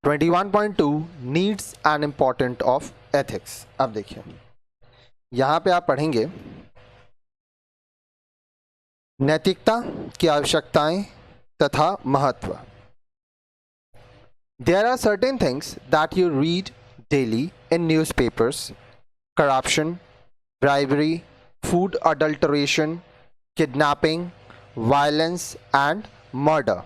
21.2 needs and important of ethics. अब देखिए यहाँ पे आप पढ़ेंगे नैतिकता की आवश्यकताएं तथा महत्व। There are certain things that you read daily in newspapers: corruption, bribery, food adulteration, kidnapping, violence and murder।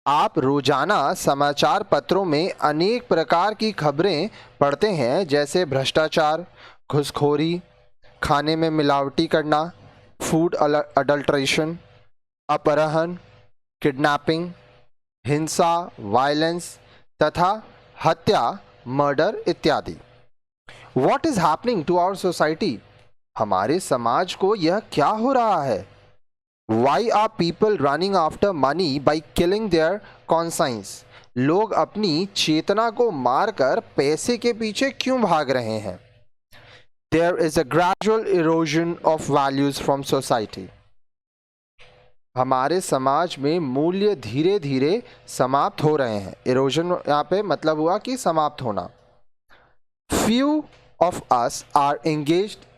आप रोजाना समाचार पत्रों में अनेक प्रकार की खबरें पढ़ते हैं, जैसे भ्रष्टाचार, घूसखोरी, खाने में मिलावटी करना, फूड अडल्ट्रेशन, अपहरण, किडनैपिंग, हिंसा, वायलेंस तथा हत्या, मर्डर इत्यादि। What is happening to our society? हमारे समाज को यह क्या हो रहा है? Why are people running after money by killing their conscience? लोग अपनी चेतना को मारकर पैसे के पीछे क्यों भाग रहे हैं? There is a gradual erosion of values from society. हमारे समाज में मूल्य धीरे धीरे समाप्त हो रहे हैं। इरोजन यहाँ पे मतलब हुआ कि समाप्त होना। Few of us are engaged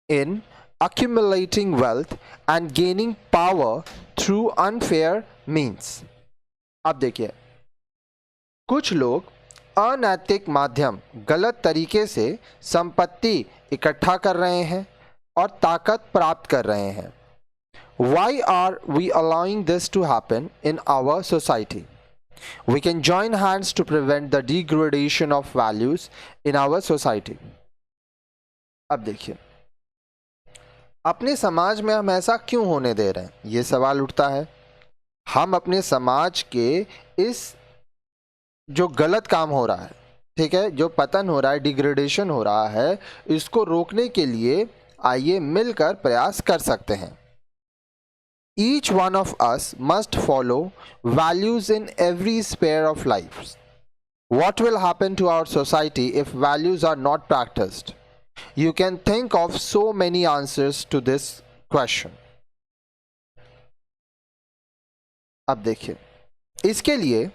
in accumulating wealth and gaining power through unfair means. अब देखिए, कुछ लोग अनैतिक माध्यम, गलत तरीके से संपत्ति इकट्ठा कर रहे हैं और ताकत प्राप्त कर रहे हैं। Why are we allowing this to happen in our society? We can join hands to prevent the degradation of values in our society. अब देखिए, अपने समाज में हम ऐसा क्यों होने दे रहे हैं, ये सवाल उठता है। हम अपने समाज के इस जो गलत काम हो रहा है, ठीक है, जो पतन हो रहा है, डिग्रेडेशन हो रहा है, इसको रोकने के लिए आइए मिलकर प्रयास कर सकते हैं। Each one of us must follow values in every sphere of life. What will happen to our society if values are not practiced? You can think of so many answers to this question. अब देखिए, इसके लिए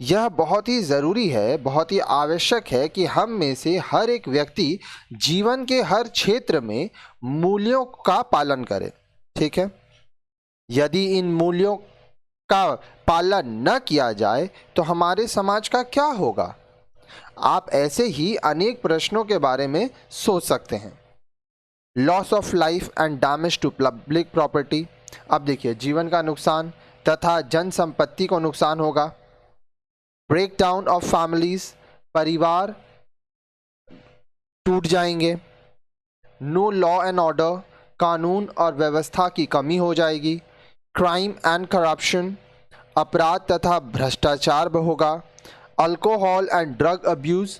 यह बहुत ही ज़रूरी है, बहुत ही आवश्यक है कि हम में से हर एक व्यक्ति जीवन के हर क्षेत्र में मूल्यों का पालन करे। ठीक है, यदि इन मूल्यों का पालन न किया जाए तो हमारे समाज का क्या होगा? आप ऐसे ही अनेक प्रश्नों के बारे में सोच सकते हैं। Loss of life and damage to public property. अब देखिए, जीवन का नुकसान तथा जन संपत्ति को नुकसान होगा। ब्रेक डाउन ऑफ फैमिलीज, परिवार टूट जाएंगे। नो लॉ एंड ऑर्डर, कानून और व्यवस्था की कमी हो जाएगी। क्राइम एंड करप्शन, अपराध तथा भ्रष्टाचार होगा। अल्कोहल एंड ड्रग अब्यूज़,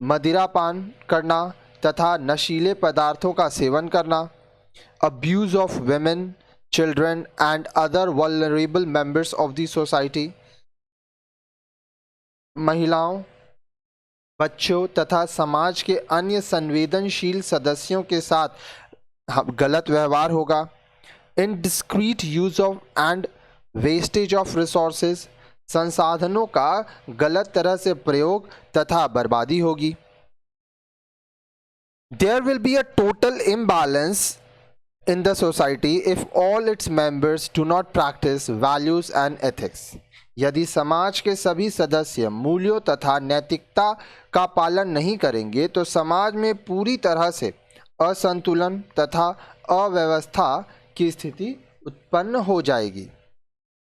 मदिरापान करना तथा नशीले पदार्थों का सेवन करना। Abuse of women, children and other vulnerable members of the society, महिलाओं, बच्चों तथा समाज के अन्य संवेदनशील सदस्यों के साथ गलत व्यवहार होगा। Indiscreet use of and wastage of resources, संसाधनों का गलत तरह से प्रयोग तथा बर्बादी होगी। There will be a total imbalance in the society if all its members do not practice values and ethics. यदि समाज के सभी सदस्य मूल्यों तथा नैतिकता का पालन नहीं करेंगे तो समाज में पूरी तरह से असंतुलन तथा अव्यवस्था की स्थिति उत्पन्न हो जाएगी।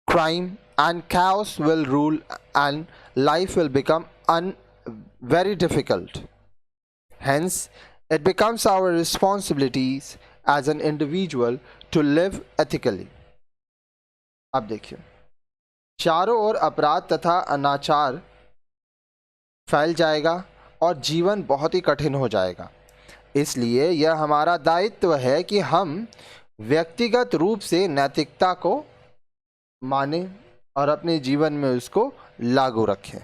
Crime and chaos will rule and life will become very difficult. Hence, it becomes our responsibilities as an individual to live ethically. अब देखिए, चारों ओर अपराध तथा अनाचार फैल जाएगा और जीवन बहुत ही कठिन हो जाएगा। इसलिए यह हमारा दायित्व है कि हम व्यक्तिगत रूप से नैतिकता को माने और अपने जीवन में उसको लागू रखें।